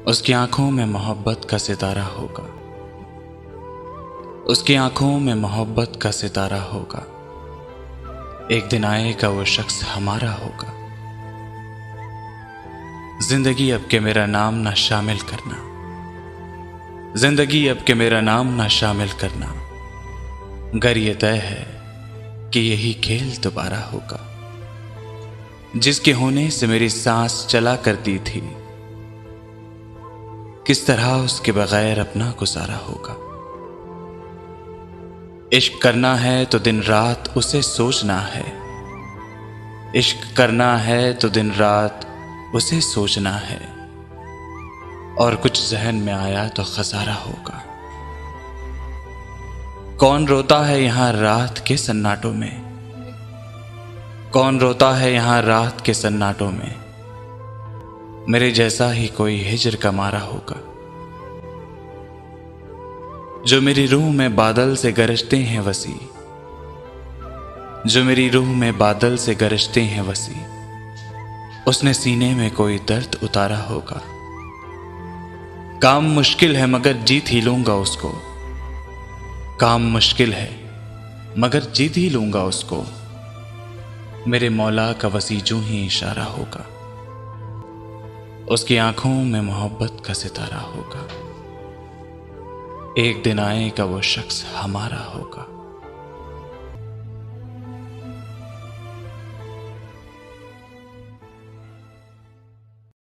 उसकी आंखों में मोहब्बत का सितारा होगा। उसकी आंखों में मोहब्बत का सितारा होगा। एक दिन आएगा वो शख्स हमारा होगा। जिंदगी अब के मेरा नाम ना शामिल करना, जिंदगी अब के मेरा नाम ना शामिल करना। गर ये तय है कि यही खेल दोबारा होगा। जिसके होने से मेरी सांस चला करती थी, किस तरह उसके बगैर अपना गुजारा होगा। इश्क करना है तो दिन रात उसे सोचना है, इश्क करना है तो दिन रात उसे सोचना है। और कुछ जहन में आया तो खसारा होगा। कौन रोता है यहां रात के सन्नाटों में, कौन रोता है यहां रात के सन्नाटों में। मेरे जैसा ही कोई हिजर का मारा होगा। जो मेरी रूह में बादल से गरजते हैं वसी, जो मेरी रूह में बादल से गरजते हैं वसी। उसने सीने में कोई दर्द उतारा होगा। काम मुश्किल है मगर जीत ही लूंगा उसको, काम मुश्किल है मगर जीत ही लूंगा उसको। मेरे मौला का वसी जूं ही इशारा होगा। उसकी आंखों में मोहब्बत का सितारा होगा। एक दिन आएगा वो शख्स हमारा होगा।